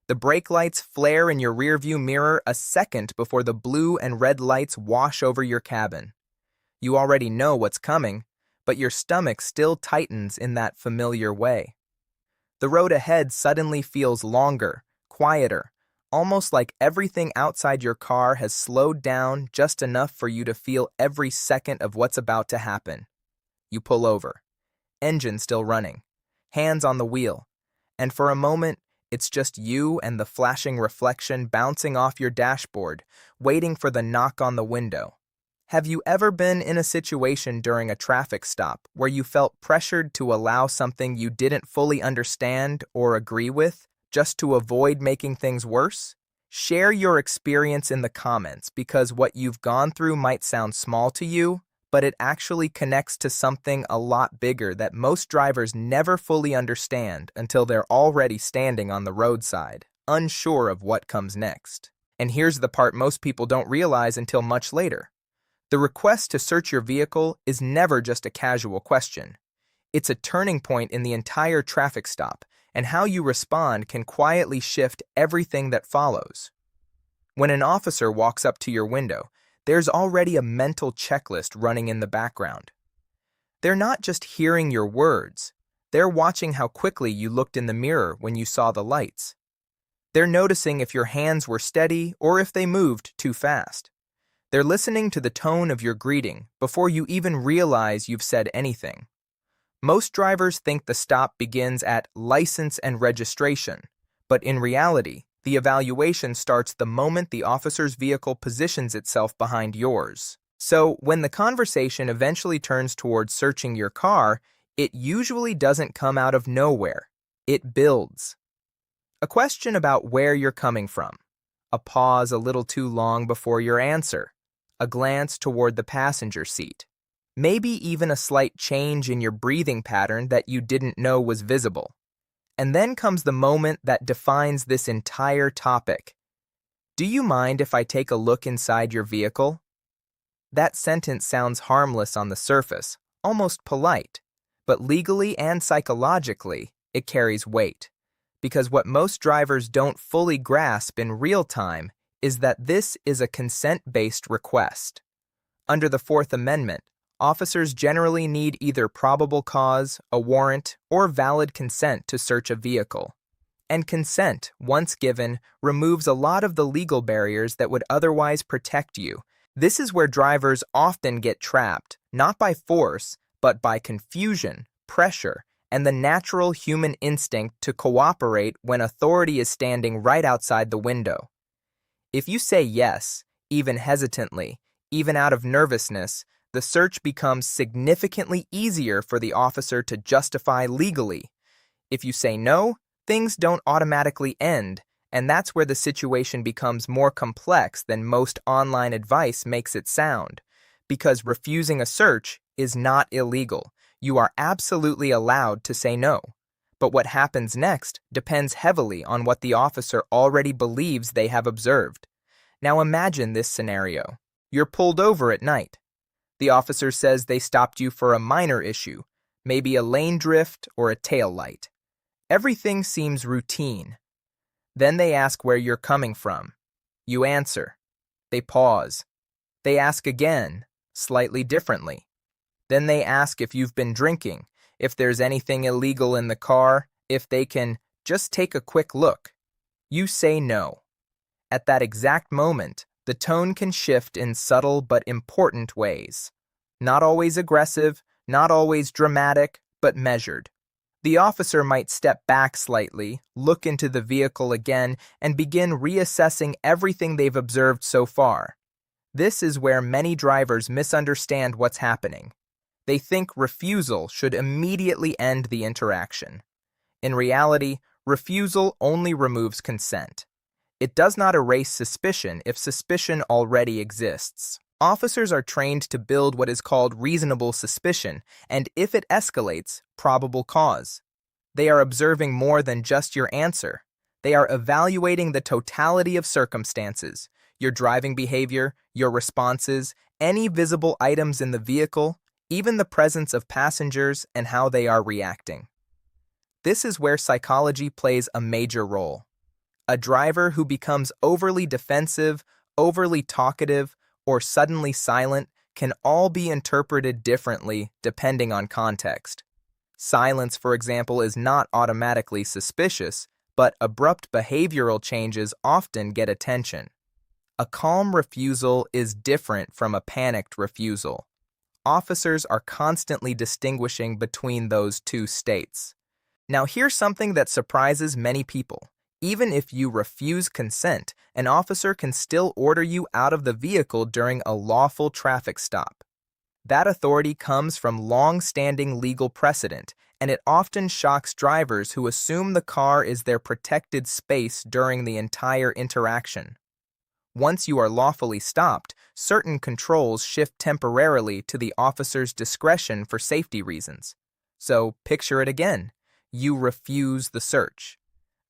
The brake lights flare in your rearview mirror a second before the blue and red lights wash over your cabin. You already know what's coming, but your stomach still tightens in that familiar way. The road ahead suddenly feels longer, quieter, almost like everything outside your car has slowed down just enough for you to feel every second of what's about to happen. You pull over, engine still running, hands on the wheel, and for a moment, it's just you and the flashing reflection bouncing off your dashboard, waiting for the knock on the window. Have you ever been in a situation during a traffic stop where you felt pressured to allow something you didn't fully understand or agree with, just to avoid making things worse? Share your experience in the comments because what you've gone through might sound small to you, but it actually connects to something a lot bigger that most drivers never fully understand until they're already standing on the roadside, unsure of what comes next. And here's the part most people don't realize until much later. The request to search your vehicle is never just a casual question. It's a turning point in the entire traffic stop, and how you respond can quietly shift everything that follows. When an officer walks up to your window, there's already a mental checklist running in the background. They're not just hearing your words, they're watching how quickly you looked in the mirror when you saw the lights. They're noticing if your hands were steady or if they moved too fast. They're listening to the tone of your greeting before you even realize you've said anything. Most drivers think the stop begins at license and registration, but in reality, the evaluation starts the moment the officer's vehicle positions itself behind yours. So, when the conversation eventually turns towards searching your car, it usually doesn't come out of nowhere. It builds. A question about where you're coming from. A pause a little too long before your answer. A glance toward the passenger seat. Maybe even a slight change in your breathing pattern that you didn't know was visible. And then comes the moment that defines this entire topic. Do you mind if I take a look inside your vehicle? That sentence sounds harmless on the surface, almost polite, but legally and psychologically, it carries weight. Because what most drivers don't fully grasp in real time is that this is a consent-based request. Under the Fourth Amendment, officers generally need either probable cause, a warrant, or valid consent to search a vehicle. And consent, once given, removes a lot of the legal barriers that would otherwise protect you. This is where drivers often get trapped, not by force, but by confusion, pressure, and the natural human instinct to cooperate when authority is standing right outside the window. If you say yes, even hesitantly, even out of nervousness, the search becomes significantly easier for the officer to justify legally. If you say no, things don't automatically end, and that's where the situation becomes more complex than most online advice makes it sound. Because refusing a search is not illegal. You are absolutely allowed to say no. But what happens next depends heavily on what the officer already believes they have observed. Now imagine this scenario. You're pulled over at night. The officer says they stopped you for a minor issue, maybe a lane drift or a tail light. Everything seems routine. Then they ask where you're coming from. You answer. They pause. They ask again, slightly differently. Then they ask if you've been drinking, if there's anything illegal in the car, if they can just take a quick look. You say no. At that exact moment, the tone can shift in subtle but important ways. Not always aggressive, not always dramatic, but measured. The officer might step back slightly, look into the vehicle again, and begin reassessing everything they've observed so far. This is where many drivers misunderstand what's happening. They think refusal should immediately end the interaction. In reality, refusal only removes consent. It does not erase suspicion if suspicion already exists. Officers are trained to build what is called reasonable suspicion, and if it escalates, probable cause. They are observing more than just your answer. They are evaluating the totality of circumstances, your driving behavior, your responses, any visible items in the vehicle, even the presence of passengers and how they are reacting. This is where psychology plays a major role. A driver who becomes overly defensive, overly talkative, or suddenly silent can all be interpreted differently depending on context. Silence, for example, is not automatically suspicious, but abrupt behavioral changes often get attention. A calm refusal is different from a panicked refusal. Officers are constantly distinguishing between those two states. Now, here's something that surprises many people. Even if you refuse consent, an officer can still order you out of the vehicle during a lawful traffic stop. That authority comes from long-standing legal precedent, and it often shocks drivers who assume the car is their protected space during the entire interaction. Once you are lawfully stopped, certain controls shift temporarily to the officer's discretion for safety reasons. So, picture it again. You refuse the search.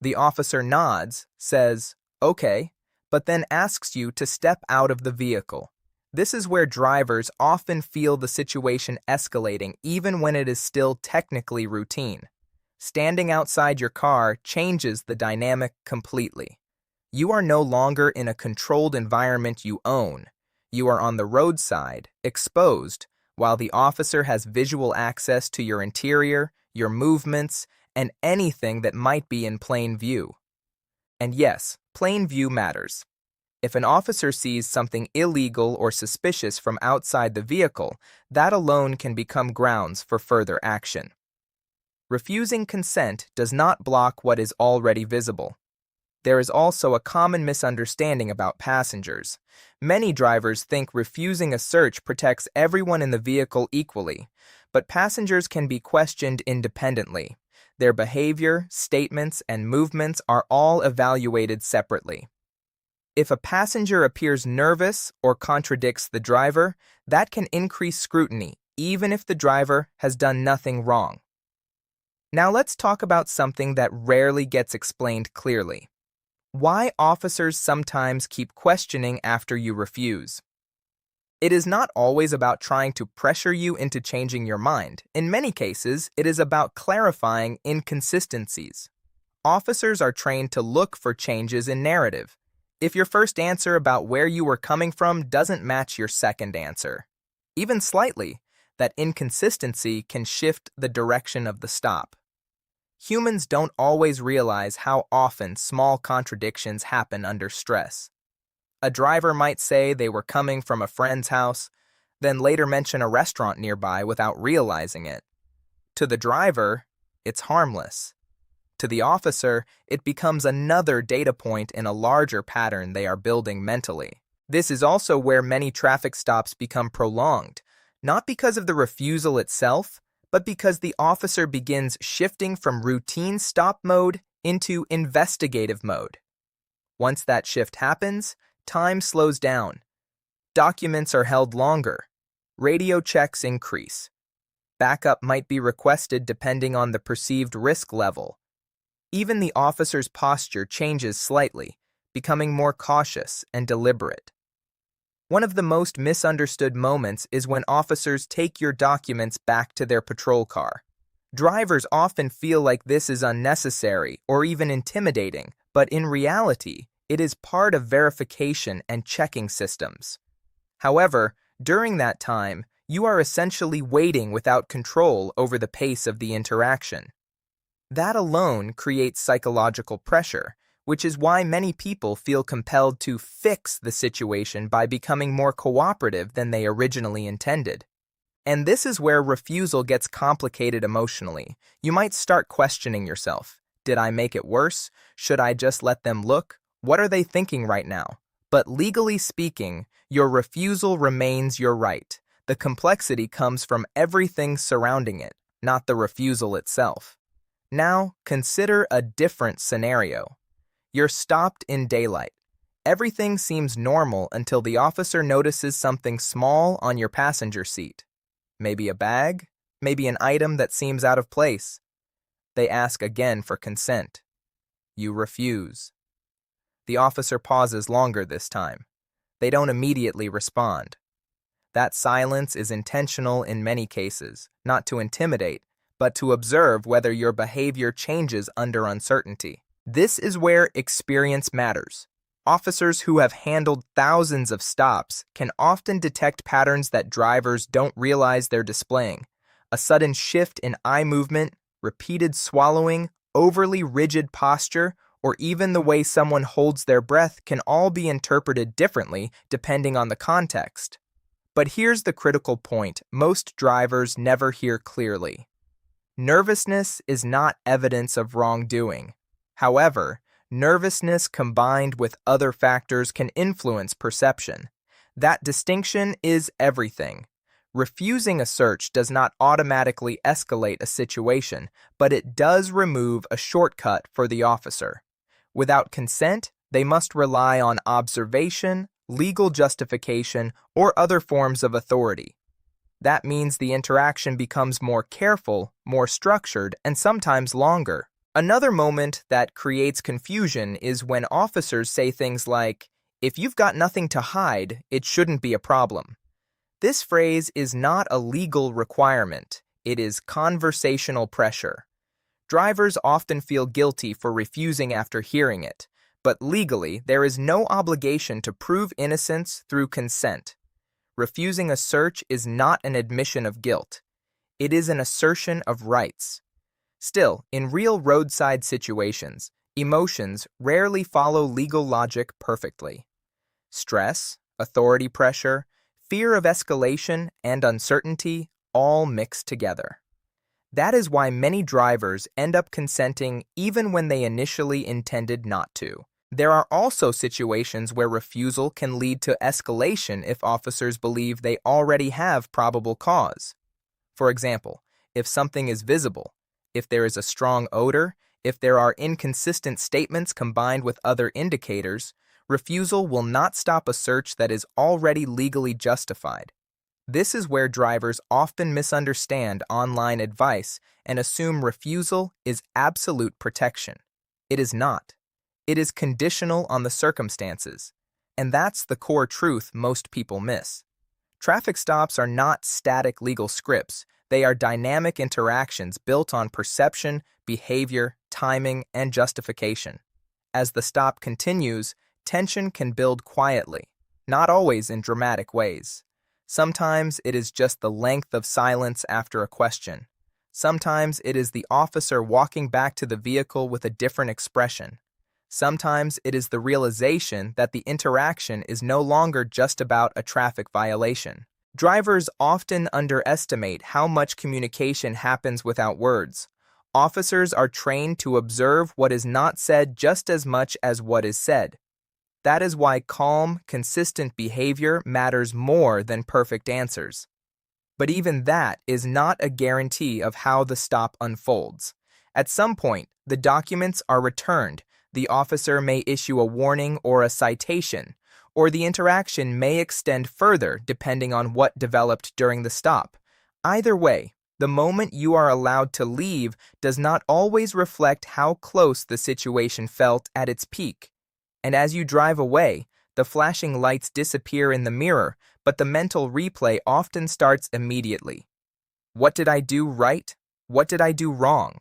The officer nods, says, "Okay," but then asks you to step out of the vehicle. This is where drivers often feel the situation escalating even when it is still technically routine. Standing outside your car changes the dynamic completely. You are no longer in a controlled environment you own. You are on the roadside, exposed, while the officer has visual access to your interior, your movements, and anything that might be in plain view. And yes, plain view matters. If an officer sees something illegal or suspicious from outside the vehicle, that alone can become grounds for further action. Refusing consent does not block what is already visible. There is also a common misunderstanding about passengers. Many drivers think refusing a search protects everyone in the vehicle equally, but passengers can be questioned independently. Their behavior, statements, and movements are all evaluated separately. If a passenger appears nervous or contradicts the driver, that can increase scrutiny, even if the driver has done nothing wrong. Now let's talk about something that rarely gets explained clearly. Why officers sometimes keep questioning after you refuse. It is not always about trying to pressure you into changing your mind. In many cases, it is about clarifying inconsistencies. Officers are trained to look for changes in narrative. If your first answer about where you were coming from doesn't match your second answer, even slightly, that inconsistency can shift the direction of the stop. Humans don't always realize how often small contradictions happen under stress. A driver might say they were coming from a friend's house, then later mention a restaurant nearby without realizing it. To the driver, it's harmless. To the officer, it becomes another data point in a larger pattern they are building mentally. This is also where many traffic stops become prolonged, not because of the refusal itself, but because the officer begins shifting from routine stop mode into investigative mode. Once that shift happens, time slows down. Documents are held longer. Radio checks increase. Backup might be requested depending on the perceived risk level. Even the officer's posture changes slightly, becoming more cautious and deliberate. One of the most misunderstood moments is when officers take your documents back to their patrol car. Drivers often feel like this is unnecessary or even intimidating, but in reality, it is part of verification and checking systems. However, during that time, you are essentially waiting without control over the pace of the interaction. That alone creates psychological pressure, which is why many people feel compelled to fix the situation by becoming more cooperative than they originally intended. And this is where refusal gets complicated emotionally. You might start questioning yourself. Did I make it worse? Should I just let them look? What are they thinking right now? But legally speaking, your refusal remains your right. The complexity comes from everything surrounding it, not the refusal itself. Now, consider a different scenario. You're stopped in daylight. Everything seems normal until the officer notices something small on your passenger seat. Maybe a bag, maybe an item that seems out of place. They ask again for consent. You refuse. The officer pauses longer this time. They don't immediately respond. That silence is intentional in many cases, not to intimidate, but to observe whether your behavior changes under uncertainty. This is where experience matters. Officers who have handled thousands of stops can often detect patterns that drivers don't realize they're displaying. A sudden shift in eye movement, repeated swallowing, overly rigid posture, or even the way someone holds their breath can all be interpreted differently depending on the context. But here's the critical point most drivers never hear clearly. Nervousness is not evidence of wrongdoing. However, nervousness combined with other factors can influence perception. That distinction is everything. Refusing a search does not automatically escalate a situation, but it does remove a shortcut for the officer. Without consent, they must rely on observation, legal justification, or other forms of authority. That means the interaction becomes more careful, more structured, and sometimes longer. Another moment that creates confusion is when officers say things like, "If you've got nothing to hide, it shouldn't be a problem." This phrase is not a legal requirement, it is conversational pressure. Drivers often feel guilty for refusing after hearing it, but legally, there is no obligation to prove innocence through consent. Refusing a search is not an admission of guilt. It is an assertion of rights. Still, in real roadside situations, emotions rarely follow legal logic perfectly. Stress, authority pressure, fear of escalation, and uncertainty all mix together. That is why many drivers end up consenting even when they initially intended not to. There are also situations where refusal can lead to escalation if officers believe they already have probable cause. For example, if something is visible, if there is a strong odor, if there are inconsistent statements combined with other indicators, refusal will not stop a search that is already legally justified. This is where drivers often misunderstand online advice and assume refusal is absolute protection. It is not. It is conditional on the circumstances. And that's the core truth most people miss. Traffic stops are not static legal scripts. They are dynamic interactions built on perception, behavior, timing, and justification. As the stop continues, tension can build quietly, not always in dramatic ways. Sometimes it is just the length of silence after a question. Sometimes it is the officer walking back to the vehicle with a different expression. Sometimes it is the realization that the interaction is no longer just about a traffic violation. Drivers often underestimate how much communication happens without words. Officers are trained to observe what is not said just as much as what is said. That is why calm, consistent behavior matters more than perfect answers. But even that is not a guarantee of how the stop unfolds. At some point, the documents are returned, the officer may issue a warning or a citation, or the interaction may extend further depending on what developed during the stop. Either way, the moment you are allowed to leave does not always reflect how close the situation felt at its peak. And as you drive away, the flashing lights disappear in the mirror, but the mental replay often starts immediately. What did I do right? What did I do wrong?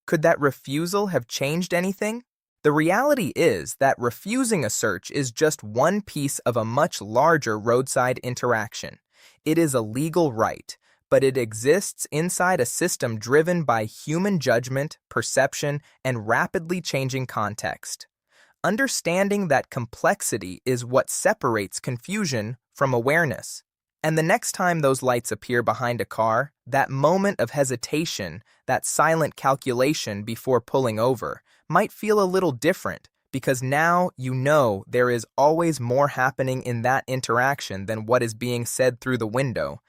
Could that refusal have changed anything? The reality is that refusing a search is just one piece of a much larger roadside interaction. It is a legal right, but it exists inside a system driven by human judgment, perception, and rapidly changing context. Understanding that complexity is what separates confusion from awareness. And the next time those lights appear behind a car, that moment of hesitation, that silent calculation before pulling over, might feel a little different because now you know there is always more happening in that interaction than what is being said through the window.